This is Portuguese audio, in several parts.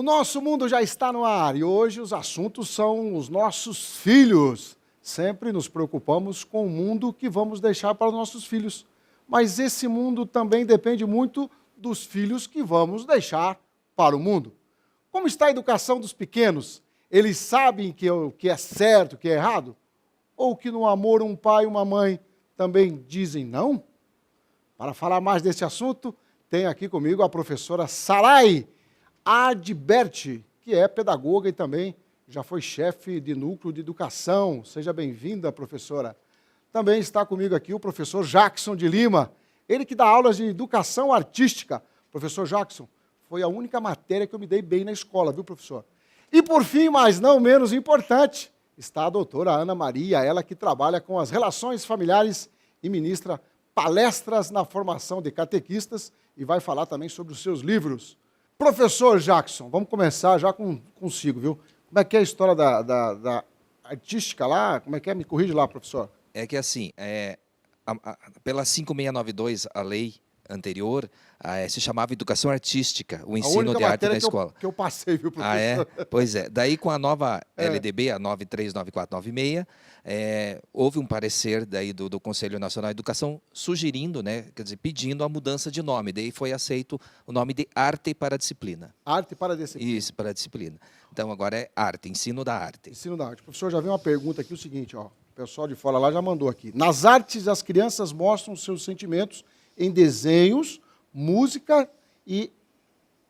O nosso mundo já está no ar e hoje os assuntos são os nossos filhos. Sempre nos preocupamos com o mundo que vamos deixar para os nossos filhos. Mas esse mundo também depende muito dos filhos que vamos deixar para o mundo. Como está a educação dos pequenos? Eles sabem o que é certo, o que é errado? Ou que no amor um pai e uma mãe também dizem não? Para falar mais desse assunto, tem aqui comigo a professora Sarai Adberti, que é pedagoga e também já foi chefe de núcleo de educação. Seja bem-vinda, professora. Também está comigo aqui o professor Jackson de Lima, ele que dá aulas de educação artística. Professor Jackson, foi a única matéria que eu me dei bem na escola, viu, professor? E por fim, mas não menos importante, está a doutora Ana Maria, ela que trabalha com as relações familiares e ministra palestras na formação de catequistas e vai falar também sobre os seus livros. Professor Jackson, vamos começar já consigo, viu? Como é que é a história da artística lá? Como é que é? Me corrige lá, professor. É que assim, pela 5692, a lei anterior, se chamava Educação Artística, o ensino de arte na escola. Que eu passei, viu, professor? Ah, é? Pois é. Daí, com a nova LDB, a 939496, houve um parecer daí do Conselho Nacional de Educação sugerindo, né, quer dizer, pedindo a mudança de nome. Daí foi aceito o nome de Arte para a Disciplina. Arte para a Disciplina. Isso, para a disciplina. Então, agora é arte, ensino da arte. Ensino da arte. Professor, já veio uma pergunta aqui, o seguinte, ó, o pessoal de fora lá já mandou aqui. Nas artes, as crianças mostram seus sentimentos em desenhos, música e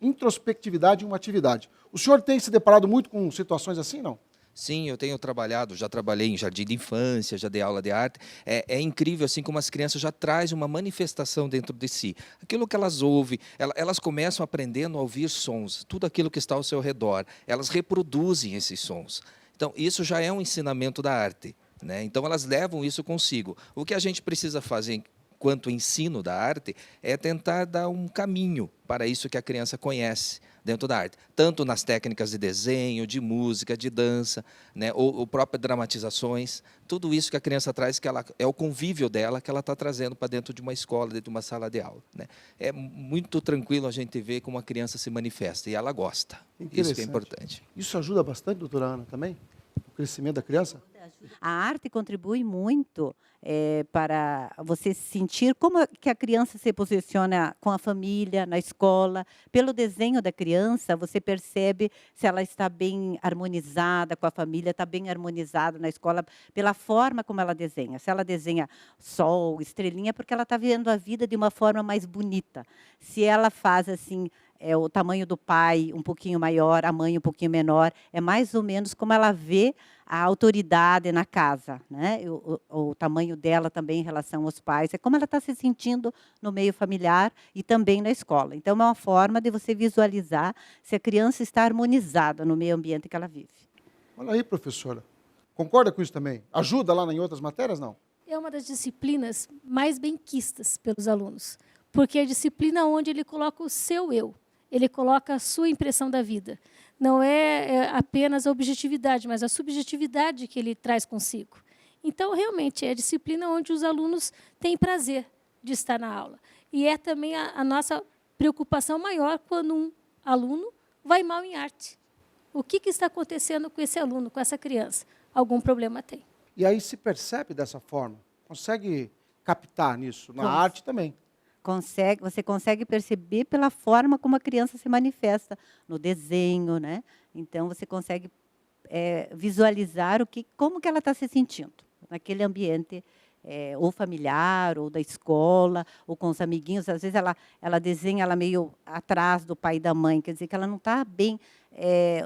introspectividade em uma atividade. O senhor tem se deparado muito com situações assim, não? Sim, eu tenho trabalhado, já trabalhei em jardim de infância, já dei aula de arte. É incrível assim como as crianças já trazem uma manifestação dentro de si. Aquilo que elas ouvem, elas começam aprendendo a ouvir sons, tudo aquilo que está ao seu redor. Elas reproduzem esses sons. Então, isso já é um ensinamento da arte, né? Então, elas levam isso consigo. O que a gente precisa fazer quanto ensino da arte, é tentar dar um caminho para isso que a criança conhece dentro da arte. Tanto nas técnicas de desenho, de música, de dança, né, ou próprias dramatizações, tudo isso que a criança traz, que é o convívio dela, que ela está trazendo para dentro de uma escola, dentro de uma sala de aula. Né. É muito tranquilo a gente ver como a criança se manifesta, e ela gosta. Isso que é importante. Isso ajuda bastante, doutora Ana, também? O crescimento da criança? A arte contribui muito para você sentir como que a criança se posiciona com a família, na escola. Pelo desenho da criança, você percebe se ela está bem harmonizada com a família, está bem harmonizada na escola, pela forma como ela desenha. Se ela desenha sol, estrelinha, é porque ela está vendo a vida de uma forma mais bonita. Se ela faz assim, o tamanho do pai um pouquinho maior, a mãe um pouquinho menor, é mais ou menos como ela vê a autoridade na casa, né? O tamanho dela também em relação aos pais, é como ela está se sentindo no meio familiar e também na escola. Então, é uma forma de você visualizar se a criança está harmonizada no meio ambiente que ela vive. Olha aí, professora. Concorda com isso também? Ajuda lá em outras matérias, não? É uma das disciplinas mais benquistas pelos alunos, porque é a disciplina onde ele coloca o seu eu, ele coloca a sua impressão da vida. Não é apenas a objetividade, mas a subjetividade que ele traz consigo. Então, realmente, é a disciplina onde os alunos têm prazer de estar na aula. E é também a nossa preocupação maior quando um aluno vai mal em arte. O que está acontecendo com esse aluno, com essa criança? Algum problema tem. E aí se percebe dessa forma? Consegue captar nisso? Na arte também? Você consegue perceber pela forma como a criança se manifesta no desenho, né? Então, você consegue visualizar como que ela está se sentindo naquele ambiente, ou familiar, ou da escola, ou com os amiguinhos. Às vezes, ela desenha ela meio atrás do pai e da mãe, quer dizer que ela não está bem,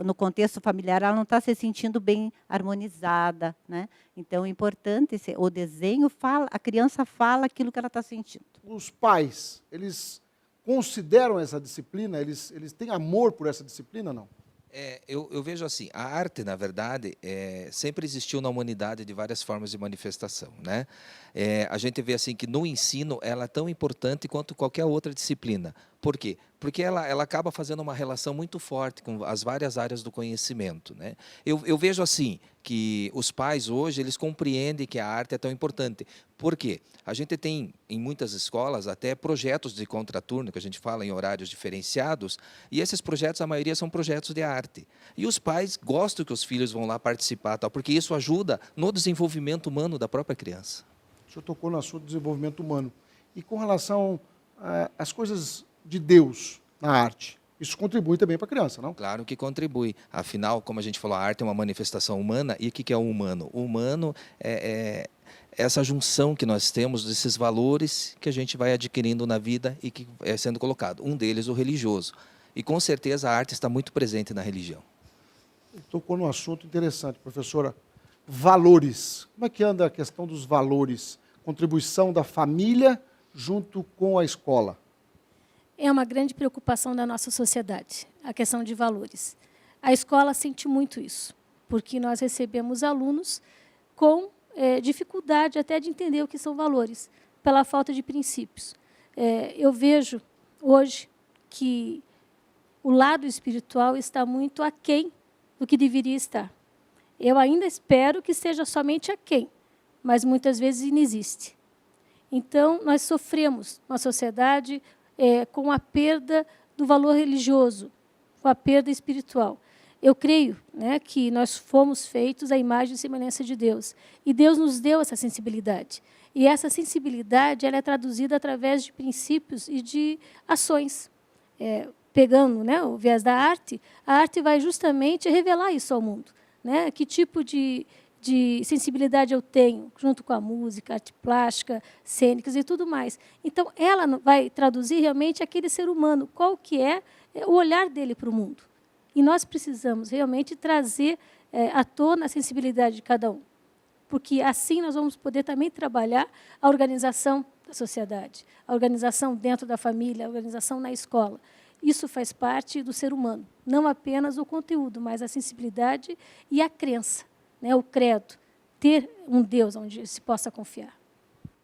no contexto familiar, ela não está se sentindo bem harmonizada, né? Então, é importante, o desenho fala, a criança fala aquilo que ela está sentindo. Os pais, eles consideram essa disciplina, eles têm amor por essa disciplina, não? Eu vejo assim, a arte, na verdade, sempre existiu na humanidade de várias formas de manifestação, né? A gente vê assim que no ensino ela é tão importante quanto qualquer outra disciplina, Por quê? Porque ela acaba fazendo uma relação muito forte com as várias áreas do conhecimento, né? Eu vejo assim, que os pais hoje, eles compreendem que a arte é tão importante. Por quê? A gente tem, em muitas escolas, até projetos de contraturno, que a gente fala em horários diferenciados, e esses projetos, a maioria são projetos de arte. E os pais gostam que os filhos vão lá participar, tal, porque isso ajuda no desenvolvimento humano da própria criança. O senhor tocou no assunto do desenvolvimento humano. E com relação às coisas de Deus na arte, isso contribui também para a criança, não? Claro que contribui. Afinal, como a gente falou, a arte é uma manifestação humana. E o que é o humano? O humano é essa junção que nós temos desses valores que a gente vai adquirindo na vida e que é sendo colocado. Um deles, o religioso. E com certeza a arte está muito presente na religião. Tocou num assunto interessante, professora. Valores. Como é que anda a questão dos valores? Contribuição da família junto com a escola. É uma grande preocupação da nossa sociedade, a questão de valores. A escola sente muito isso, porque nós recebemos alunos com dificuldade até de entender o que são valores, pela falta de princípios. Eu vejo hoje que o lado espiritual está muito aquém do que deveria estar. Eu ainda espero que seja somente aquém, mas muitas vezes não existe. Então, nós sofremos na sociedade com a perda do valor religioso, com a perda espiritual. Eu creio, né, que nós fomos feitos à imagem e semelhança de Deus. E Deus nos deu essa sensibilidade. E essa sensibilidade ela é traduzida através de princípios e de ações. Pegando, né, o viés da arte, a arte vai justamente revelar isso ao mundo. Né? Que tipo de sensibilidade eu tenho, junto com a música, arte plástica, cênicas e tudo mais. Então, ela vai traduzir realmente aquele ser humano, qual que é o olhar dele para o mundo. E nós precisamos realmente trazer à tona a sensibilidade de cada um, porque assim nós vamos poder também trabalhar a organização da sociedade, a organização dentro da família, a organização na escola. Isso faz parte do ser humano, não apenas o conteúdo, mas a sensibilidade e a crença. Né, o credo, ter um Deus onde se possa confiar.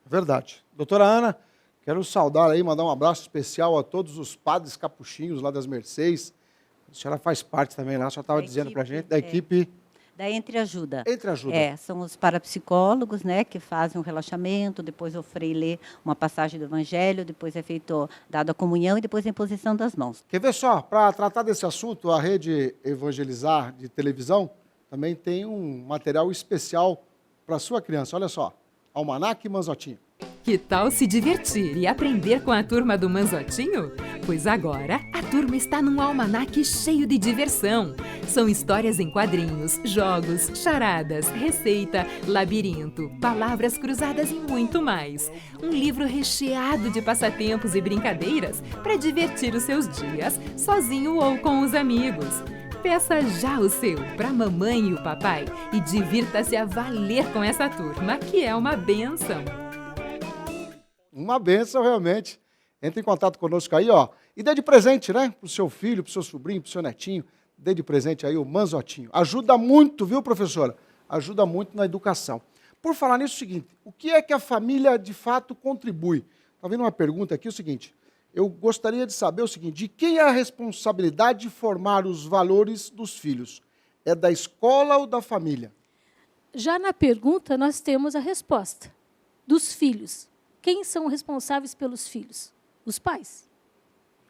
Verdade. Doutora Ana, quero saudar aí, mandar um abraço especial a todos os padres capuchinhos lá das Mercês. A senhora faz parte também lá, a senhora estava dizendo para a gente, da equipe... Da Entreajuda. Entreajuda. São os parapsicólogos, né, que fazem um relaxamento, depois o frei lê uma passagem do Evangelho, depois é dado a comunhão e depois a imposição das mãos. Quer ver só, para tratar desse assunto, a Rede Evangelizar de televisão também tem um material especial para a sua criança. Olha só, Almanaque Manzotinho. Que tal se divertir e aprender com a turma do Manzotinho? Pois agora a turma está num almanaque cheio de diversão. São histórias em quadrinhos, jogos, charadas, receita, labirinto, palavras cruzadas e muito mais. Um livro recheado de passatempos e brincadeiras para divertir os seus dias, sozinho ou com os amigos. Peça já o seu para a mamãe e o papai e divirta-se a valer com essa turma, que é uma bênção. Uma bênção, realmente. Entre em contato conosco aí, ó. E dê de presente, né? Para o seu filho, para o seu sobrinho, para o seu netinho. Dê de presente aí o Manzotinho. Ajuda muito, viu, professora? Ajuda muito na educação. Por falar nisso, é o seguinte, o que é que a família, de fato, contribui? Está vendo uma pergunta aqui, é o seguinte, eu gostaria de saber o seguinte, de quem é a responsabilidade de formar os valores dos filhos? É da escola ou da família? Já na pergunta, nós temos a resposta. Dos filhos. Quem são responsáveis pelos filhos? Os pais.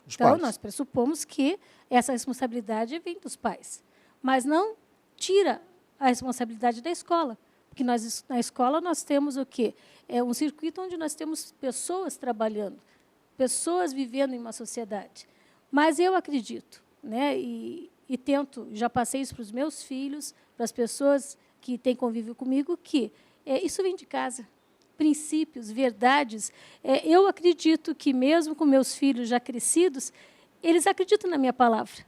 Então, nós pressupomos que essa responsabilidade vem dos pais. Mas não tira a responsabilidade da escola. Porque na escola nós temos o quê? É um circuito onde nós temos pessoas trabalhando, pessoas vivendo em uma sociedade. Mas eu acredito, né, e tento, já passei isso para os meus filhos, para as pessoas que têm convívio comigo, que isso vem de casa. Princípios, verdades. Eu acredito que, mesmo com meus filhos já crescidos, eles acreditam na minha palavra,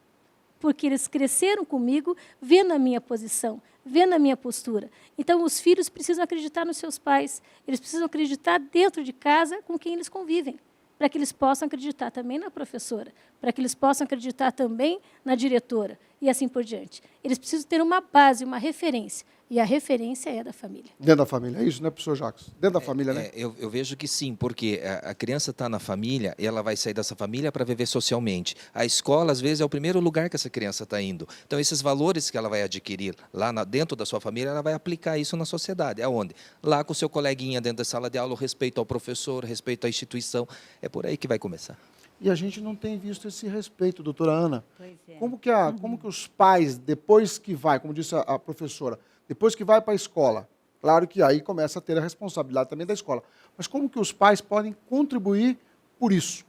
porque eles cresceram comigo, vendo a minha posição, vendo a minha postura. Então, os filhos precisam acreditar nos seus pais, eles precisam acreditar dentro de casa com quem eles convivem, para que eles possam acreditar também na professora, para que eles possam acreditar também na diretora, e assim por diante. Eles precisam ter uma base, uma referência. E a referência é da família. Dentro da família, é isso, né, professor Jacques? Dentro da família, né? Eu vejo que sim, porque a criança está na família e ela vai sair dessa família para viver socialmente. A escola, às vezes, é o primeiro lugar que essa criança está indo. Então, esses valores que ela vai adquirir lá dentro da sua família, ela vai aplicar isso na sociedade. Aonde? Lá com o seu coleguinha dentro da sala de aula, o respeito ao professor, o respeito à instituição. É por aí que vai começar. E a gente não tem visto esse respeito, doutora Ana. Pois é. Como que os pais, depois que vai, como disse a professora, depois que vai para a escola, claro que aí começa a ter a responsabilidade também da escola, mas como que os pais podem contribuir por isso?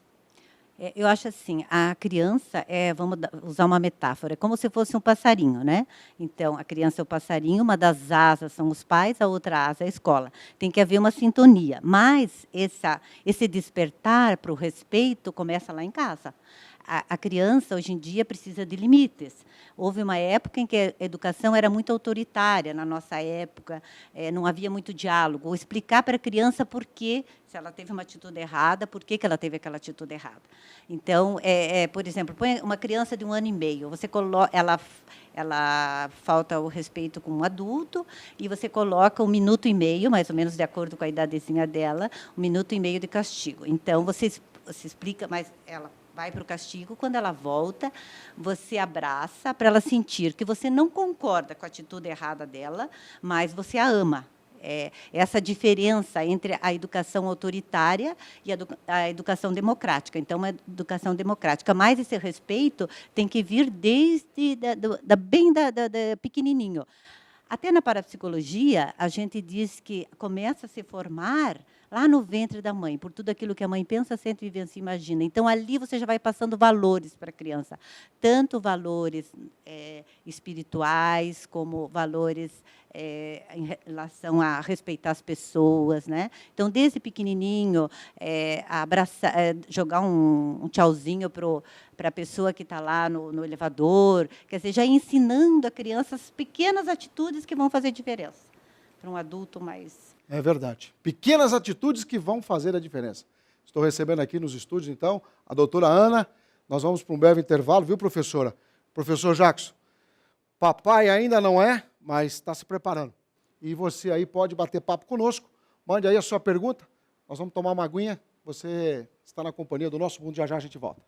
Eu acho assim, a criança vamos usar uma metáfora, é como se fosse um passarinho, né? Então, a criança é o passarinho, uma das asas são os pais, a outra asa é a escola. Tem que haver uma sintonia, mas esse despertar para o respeito começa lá em casa. A criança, hoje em dia, precisa de limites. Houve uma época em que a educação era muito autoritária, na nossa época, não havia muito diálogo. Ou explicar para a criança por que, se ela teve uma atitude errada, por que ela teve aquela atitude errada. Então, por exemplo, põe uma criança de 1 ano e meio, ela falta o respeito com um adulto, e você coloca 1 minuto e meio, mais ou menos de acordo com a idadezinha dela, 1 minuto e meio de castigo. Então, você explica, mas ela vai para o castigo, quando ela volta, você abraça para ela sentir que você não concorda com a atitude errada dela, mas você a ama. Essa diferença entre a educação autoritária e a educação democrática. Então, uma educação democrática, mas esse respeito tem que vir desde bem pequenininho. Até na parapsicologia, a gente diz que começa a se formar lá no ventre da mãe, por tudo aquilo que a mãe pensa, sente, vivencia e imagina. Então, ali você já vai passando valores para a criança, tanto valores espirituais, como valores em relação a respeitar as pessoas, né? Então, desde pequenininho, jogar um tchauzinho para a pessoa que está lá no elevador, quer dizer, já ensinando a criança as pequenas atitudes que vão fazer diferença para um adulto mais... É verdade. Pequenas atitudes que vão fazer a diferença. Estou recebendo aqui nos estúdios, então, a doutora Ana. Nós vamos para um breve intervalo, viu, professora? Professor Jackson, papai ainda não é, mas está se preparando. E você aí pode bater papo conosco. Mande aí a sua pergunta. Nós vamos tomar uma aguinha. Você está na companhia do Nosso Mundo. Já já a gente volta.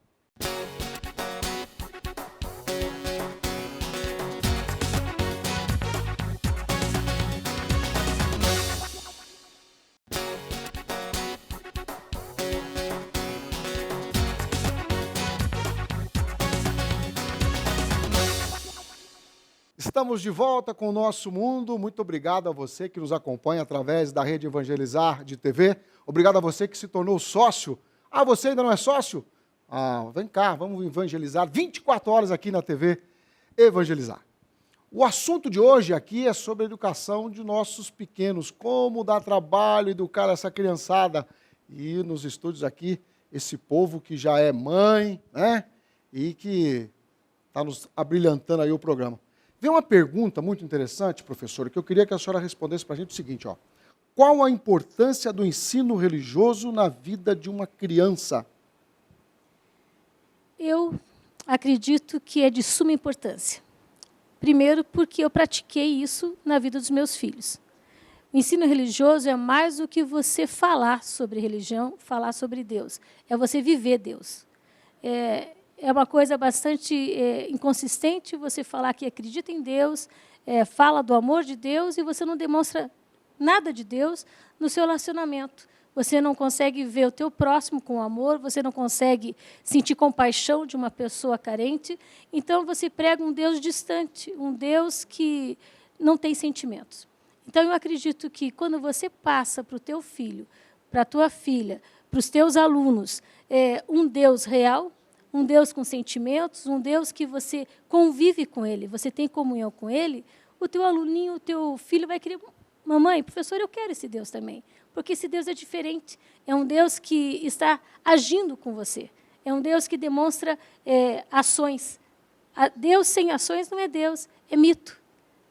Estamos de volta com o Nosso Mundo. Muito obrigado a você que nos acompanha através da Rede Evangelizar de TV. Obrigado a você que se tornou sócio. Ah, você ainda não é sócio? Ah, vem cá, vamos evangelizar 24 horas aqui na TV Evangelizar. O assunto de hoje aqui é sobre a educação de nossos pequenos, como dar trabalho, educar essa criançada. E nos estúdios aqui, esse povo que já é mãe, né? E que está nos abrilhantando aí o programa. Vem uma pergunta muito interessante, professora, que eu queria que a senhora respondesse para a gente o seguinte, ó. Qual a importância do ensino religioso na vida de uma criança? Eu acredito que é de suma importância. Primeiro, porque eu pratiquei isso na vida dos meus filhos. O ensino religioso é mais do que você falar sobre religião, falar sobre Deus. É você viver Deus. É uma coisa bastante inconsistente você falar que acredita em Deus, fala do amor de Deus e você não demonstra nada de Deus no seu relacionamento. Você não consegue ver o teu próximo com amor, você não consegue sentir compaixão de uma pessoa carente. Então, você prega um Deus distante, um Deus que não tem sentimentos. Então, eu acredito que quando você passa para o teu filho, para a tua filha, para os teus alunos, um Deus real, um Deus com sentimentos, um Deus que você convive com ele, você tem comunhão com ele, o teu aluninho, o teu filho vai querer, mamãe, professor, eu quero esse Deus também, porque esse Deus é diferente, é um Deus que está agindo com você, é um Deus que demonstra ações. Deus sem ações não é Deus, é mito,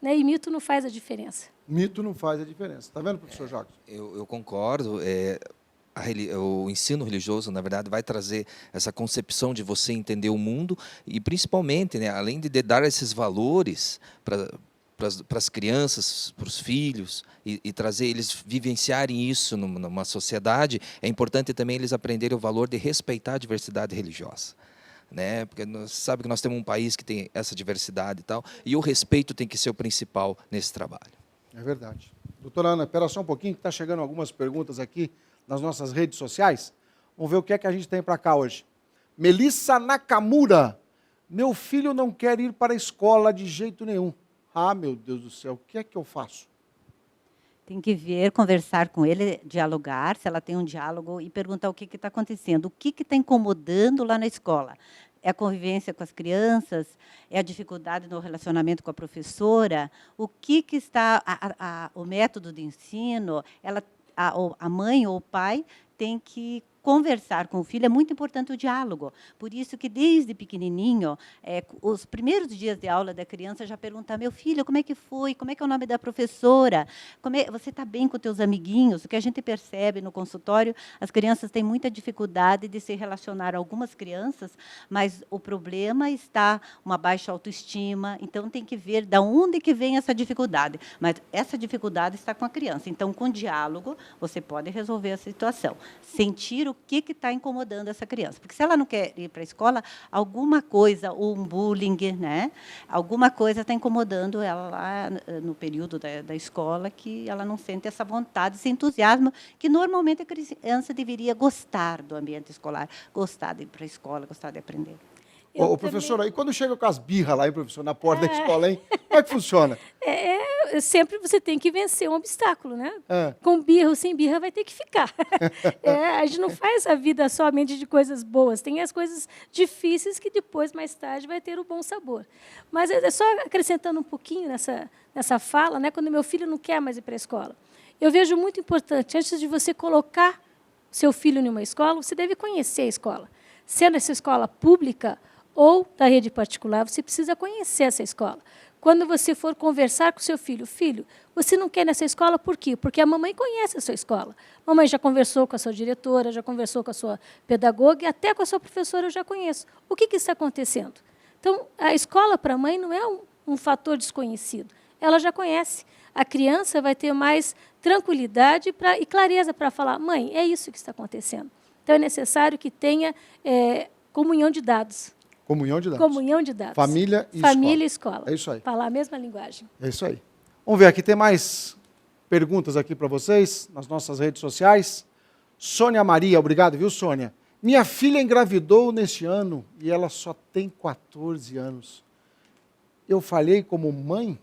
né? E mito não faz a diferença. Mito não faz a diferença. Está vendo, professor Jacques? Eu concordo. O ensino religioso, na verdade, vai trazer essa concepção de você entender o mundo e, principalmente, né, além de dar esses valores para as crianças, para os filhos, e trazer eles vivenciarem isso numa sociedade, é importante também eles aprenderem o valor de respeitar a diversidade religiosa. Né? Porque sabe que nós temos um país que tem essa diversidade e tal, e o respeito tem que ser o principal nesse trabalho. É verdade. Doutora Ana, espera só um pouquinho, que está chegando algumas perguntas aqui nas nossas redes sociais. Vamos ver o que é que a gente tem para cá hoje. Melissa Nakamura. Meu filho não quer ir para a escola de jeito nenhum. Ah, meu Deus do céu, o que é que eu faço? Tem que ver, conversar com ele, dialogar, se ela tem um diálogo, e perguntar o que está acontecendo, o que está incomodando lá na escola. É a convivência com as crianças? É a dificuldade no relacionamento com a professora? O que está... o método de ensino, a mãe ou o pai tem que conversar com o filho. É muito importante o diálogo. Por isso que, desde pequenininho, os primeiros dias de aula da criança já perguntar: meu filho, como é que foi? Como é que é o nome da professora? Você está bem com os teus amiguinhos? O que a gente percebe no consultório, as crianças têm muita dificuldade de se relacionar. Algumas crianças, mas o problema está uma baixa autoestima. Então, tem que ver de onde que vem essa dificuldade. Mas essa dificuldade está com a criança. Então, com diálogo, você pode resolver a situação. Sentir o que está incomodando essa criança. Porque se ela não quer ir para a escola, alguma coisa, ou um bullying, né? Alguma coisa está incomodando ela lá no período da escola, que ela não sente essa vontade, esse entusiasmo, que normalmente a criança deveria gostar do ambiente escolar, gostar de ir para a escola, gostar de aprender. Ô, professora, e quando chega com as birras lá, hein, professor, na porta da escola, hein? Como é que funciona? Sempre você tem que vencer um obstáculo, né? É. Com birra ou sem birra vai ter que ficar. A gente não faz a vida somente de coisas boas, tem as coisas difíceis que depois, mais tarde, vai ter o bom sabor. Mas é só acrescentando um pouquinho nessa fala, né? Quando meu filho não quer mais ir para a escola. Eu vejo muito importante, antes de você colocar seu filho em uma escola, você deve conhecer a escola. Sendo essa escola pública ou da rede particular, você precisa conhecer essa escola. Quando você for conversar com seu filho, você não quer nessa escola por quê? Porque a mamãe conhece a sua escola. A mamãe já conversou com a sua diretora, já conversou com a sua pedagoga e até com a sua professora eu já conheço. O que está acontecendo? Então, a escola para a mãe não é um fator desconhecido. Ela já conhece. A criança vai ter mais tranquilidade e clareza para falar: mãe, é isso que está acontecendo. Então, é necessário que tenha comunhão de dados. Comunhão de dados. Comunhão de dados. Família e escola. É isso aí. Falar a mesma linguagem. É isso aí. Vamos ver, aqui tem mais perguntas aqui para vocês, nas nossas redes sociais. Sônia Maria, obrigado, viu, Sônia? Minha filha engravidou neste ano e ela só tem 14 anos. Eu falhei como mãe?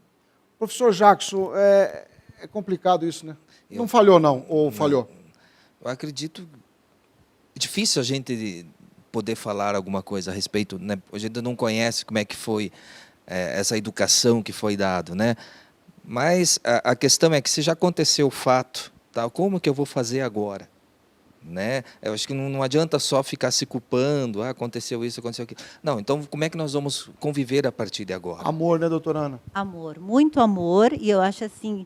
Professor Jackson, é complicado isso, né? Não falhou, não? Ou falhou? Eu acredito... É difícil a gente poder falar alguma coisa a respeito, né? A gente não conhece como é que foi essa educação que foi dada, né? Mas a questão é que se já aconteceu o fato, tá? Como que eu vou fazer agora? Né? Eu acho que não adianta só ficar se culpando, aconteceu isso, aconteceu aquilo. Não, então como é que nós vamos conviver a partir de agora? Amor, né, doutora Ana? Amor, muito amor, e eu acho assim,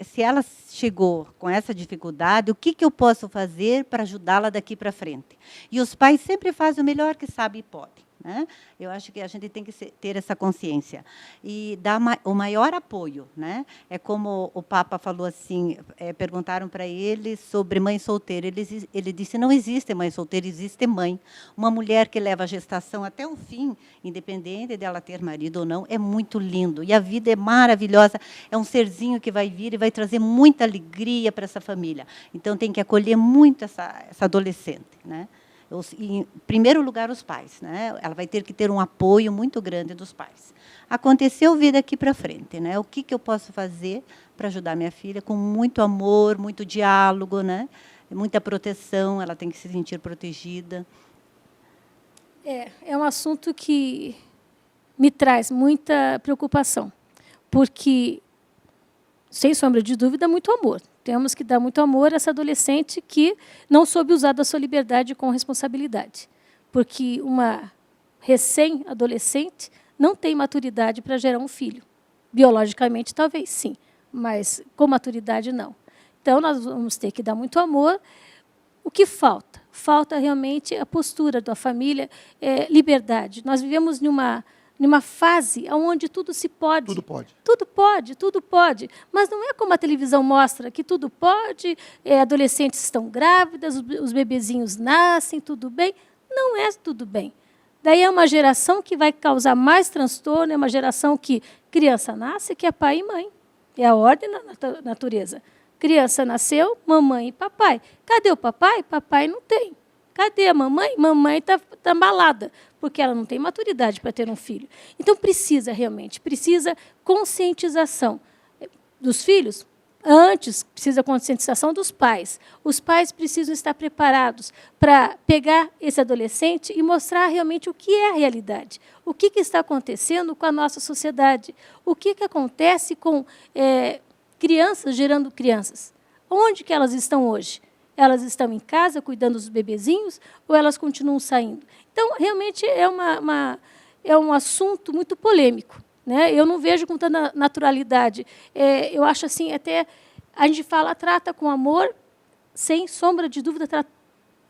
se ela chegou com essa dificuldade, o que eu posso fazer para ajudá-la daqui para frente? E os pais sempre fazem o melhor que sabem e podem. Né? Eu acho que a gente tem que ter essa consciência e dar o maior apoio. Né? É como o Papa falou assim, perguntaram para ele sobre mãe solteira. Ele disse: não existe mãe solteira, existe mãe. Uma mulher que leva a gestação até o fim, independente dela ter marido ou não, é muito lindo. E a vida é maravilhosa. É um serzinho que vai vir e vai trazer muita alegria para essa família. Então, tem que acolher muito essa adolescente. Né? Em primeiro lugar, os pais. Né? Ela vai ter que ter um apoio muito grande dos pais. Aconteceu, vir daqui para frente. Né? O que eu posso fazer para ajudar minha filha? Com muito amor, muito diálogo, né? Muita proteção, ela tem que se sentir protegida. É um assunto que me traz muita preocupação, porque, sem sombra de dúvida, muito amor. Temos que dar muito amor a essa adolescente que não soube usar da sua liberdade com responsabilidade. Porque uma recém-adolescente não tem maturidade para gerar um filho. Biologicamente, talvez sim, mas com maturidade, não. Então, nós vamos ter que dar muito amor. O que falta? Falta realmente a postura da família, liberdade. Nós vivemos numa fase onde tudo se pode. Tudo pode. Tudo pode, tudo pode. Mas não é como a televisão mostra, que tudo pode, adolescentes estão grávidas, os bebezinhos nascem, tudo bem. Não é tudo bem. Daí é uma geração que vai causar mais transtorno, é uma geração que criança nasce, que é pai e mãe. É a ordem da natureza. Criança nasceu, mamãe e papai. Cadê o papai? Papai não tem. Cadê a mamãe? Mamãe está embalada, porque ela não tem maturidade para ter um filho. Então, precisa conscientização dos filhos. Antes, precisa conscientização dos pais. Os pais precisam estar preparados para pegar esse adolescente e mostrar realmente o que é a realidade. O que está acontecendo com a nossa sociedade. O que acontece com crianças gerando crianças. Onde que elas estão hoje? Elas estão em casa cuidando dos bebezinhos ou elas continuam saindo? Então, realmente, é um assunto muito polêmico. Né? Eu não vejo com tanta naturalidade. Eu acho assim, até a gente fala, trata com amor, sem sombra de dúvida,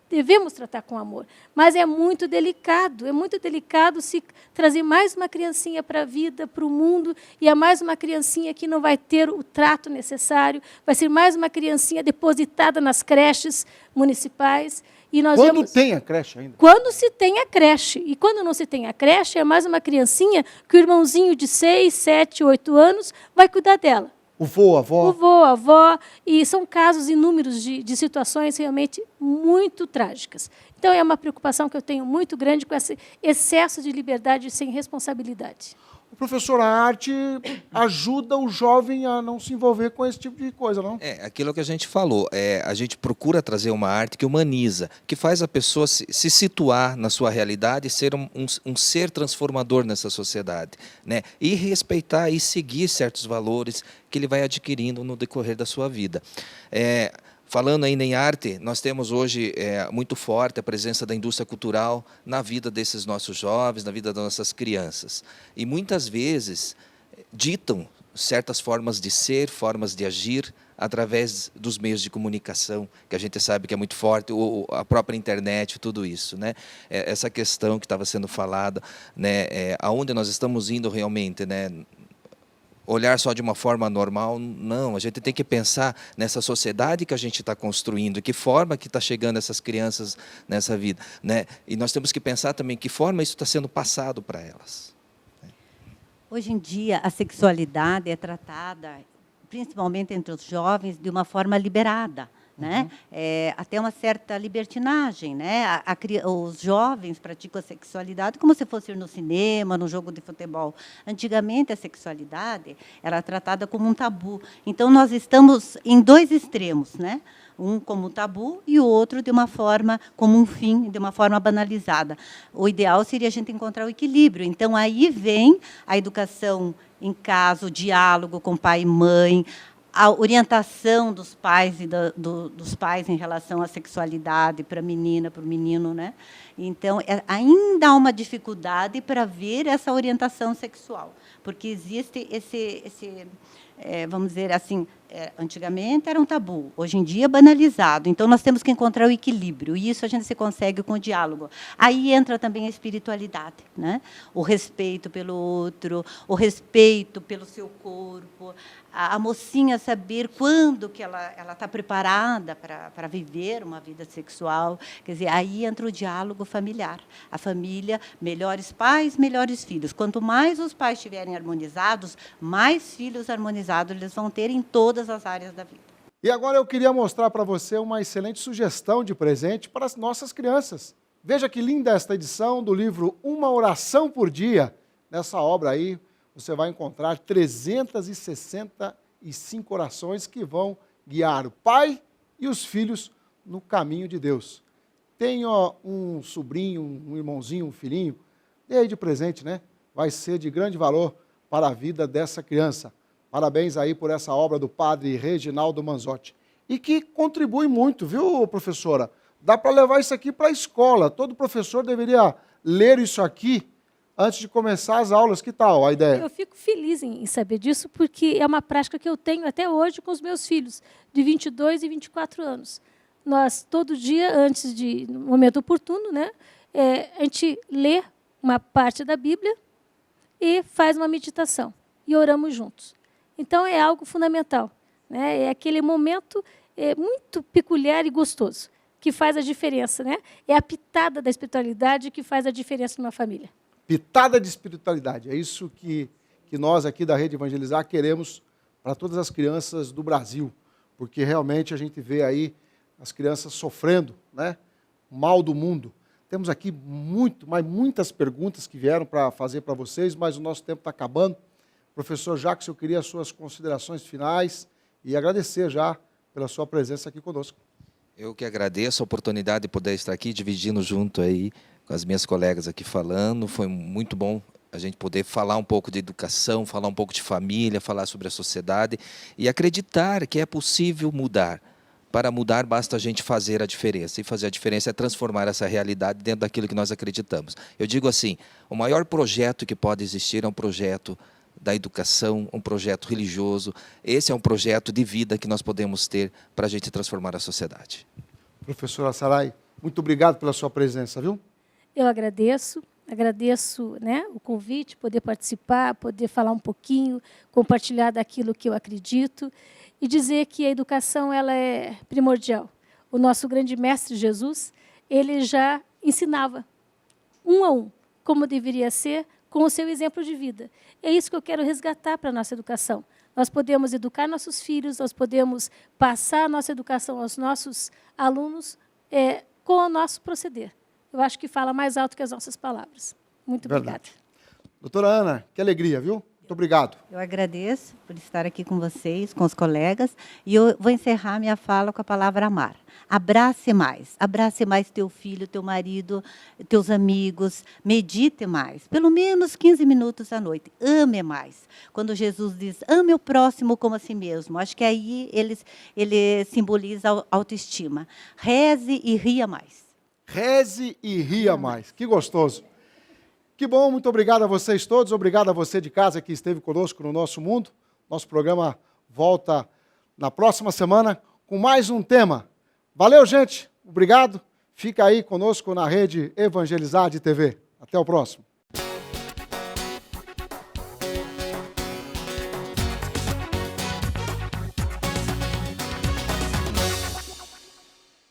devemos tratar com amor. Mas é muito delicado se trazer mais uma criancinha para a vida, para o mundo, e é mais uma criancinha que não vai ter o trato necessário, vai ser mais uma criancinha depositada nas creches municipais. E nós Quando tem a creche ainda? Quando se tem a creche. E quando não se tem a creche, é mais uma criancinha que o irmãozinho de 6, 7, 8 anos vai cuidar dela. O vô, a avó? O vô, a avó. E são casos inúmeros de situações realmente muito trágicas. Então, é uma preocupação que eu tenho muito grande com esse excesso de liberdade sem responsabilidade. Professor, a arte ajuda o jovem a não se envolver com esse tipo de coisa, não? É, aquilo que a gente falou, a gente procura trazer uma arte que humaniza, que faz a pessoa se situar na sua realidade e ser um ser transformador nessa sociedade, né? E respeitar e seguir certos valores que ele vai adquirindo no decorrer da sua vida. Falando ainda em arte, nós temos hoje muito forte a presença da indústria cultural na vida desses nossos jovens, na vida das nossas crianças. E muitas vezes ditam certas formas de ser, formas de agir, através dos meios de comunicação, que a gente sabe que é muito forte, a própria internet, tudo isso, né? Essa questão que estava sendo falada, né? Aonde nós estamos indo realmente, né? Olhar só de uma forma normal, não. A gente tem que pensar nessa sociedade que a gente está construindo, que forma que está chegando essas crianças nessa vida, né? E nós temos que pensar também que forma isso está sendo passado para elas. Hoje em dia, a sexualidade é tratada, principalmente entre os jovens, de uma forma liberada. Né? Até uma certa libertinagem, né? Os jovens praticam a sexualidade como se fosse ir no cinema, no jogo de futebol. Antigamente, a sexualidade era tratada como um tabu. Então, nós estamos em dois extremos, né? Um como tabu e o outro de uma forma como um fim, de uma forma banalizada. O ideal seria a gente encontrar o equilíbrio. Então, aí vem a educação em casa, o diálogo com pai e mãe, a orientação dos pais e dos pais em relação à sexualidade para a menina, para o menino, né? Então, ainda há uma dificuldade para ver essa orientação sexual, porque existe vamos dizer assim, antigamente era um tabu, hoje em dia é banalizado. Então, nós temos que encontrar o equilíbrio, e isso a gente se consegue com o diálogo. Aí entra também a espiritualidade, né? O respeito pelo outro, o respeito pelo seu corpo, a mocinha saber quando que ela está preparada para viver uma vida sexual. Quer dizer, aí entra o diálogo familiar. A família, melhores pais, melhores filhos. Quanto mais os pais estiverem harmonizados, mais filhos harmonizados eles vão ter em todas as áreas da vida. E agora eu queria mostrar para você uma excelente sugestão de presente para as nossas crianças. Veja que linda esta edição do livro Uma Oração por Dia. Nessa obra aí, você vai encontrar 365 orações que vão guiar o pai e os filhos no caminho de Deus. Tem um sobrinho, um irmãozinho, um filhinho, dê aí de presente, né? Vai ser de grande valor para a vida dessa criança. Parabéns aí por essa obra do padre Reginaldo Manzotti. E que contribui muito, viu, professora? Dá para levar isso aqui para a escola. Todo professor deveria ler isso aqui antes de começar as aulas. Que tal a ideia? Eu fico feliz em saber disso, porque é uma prática que eu tenho até hoje com os meus filhos, de 22 e 24 anos. Nós, todo dia, no momento oportuno, né, a gente lê uma parte da Bíblia, e faz uma meditação. E oramos juntos. Então, é algo fundamental, né? É aquele momento muito peculiar e gostoso, que faz a diferença, né? É a pitada da espiritualidade que faz a diferença numa família. Pitada de espiritualidade, é isso que nós aqui da Rede Evangelizar queremos para todas as crianças do Brasil, porque realmente a gente vê aí as crianças sofrendo, né? O mal do mundo. Temos aqui muitas perguntas que vieram para fazer para vocês, mas o nosso tempo está acabando. Professor Jacques, eu queria as suas considerações finais e agradecer já pela sua presença aqui conosco. Eu que agradeço a oportunidade de poder estar aqui, dividindo junto aí com as minhas colegas aqui falando. Foi muito bom a gente poder falar um pouco de educação, falar um pouco de família, falar sobre a sociedade e acreditar que é possível mudar. Para mudar, basta a gente fazer a diferença. E fazer a diferença é transformar essa realidade dentro daquilo que nós acreditamos. Eu digo assim, o maior projeto que pode existir é um projeto da educação, um projeto religioso. Esse é um projeto de vida que nós podemos ter para a gente transformar a sociedade. Professora Sarai, muito obrigado pela sua presença, viu? Eu agradeço, né, o convite, poder participar, poder falar um pouquinho, compartilhar daquilo que eu acredito e dizer que a educação ela é primordial. O nosso grande mestre Jesus, ele já ensinava, um a um, como deveria ser, com o seu exemplo de vida. É isso que eu quero resgatar para a nossa educação. Nós podemos educar nossos filhos, nós podemos passar a nossa educação aos nossos alunos com o nosso proceder. Eu acho que fala mais alto que as nossas palavras. Muito obrigada. Doutora Ana, que alegria, viu? Muito obrigado. Eu agradeço por estar aqui com vocês, com os colegas, e eu vou encerrar minha fala com a palavra amar. Abrace mais teu filho, teu marido, teus amigos, medite mais, pelo menos 15 minutos à noite, ame mais. Quando Jesus diz, ame o próximo como a si mesmo, acho que aí ele simboliza a autoestima. Reze e ria mais. Reze e ria mais, que gostoso. Que bom, muito obrigado a vocês todos, obrigado a você de casa que esteve conosco no Nosso Mundo. Nosso programa volta na próxima semana com mais um tema. Valeu, gente, obrigado. Fica aí conosco na Rede Evangelizar de TV. Até o próximo.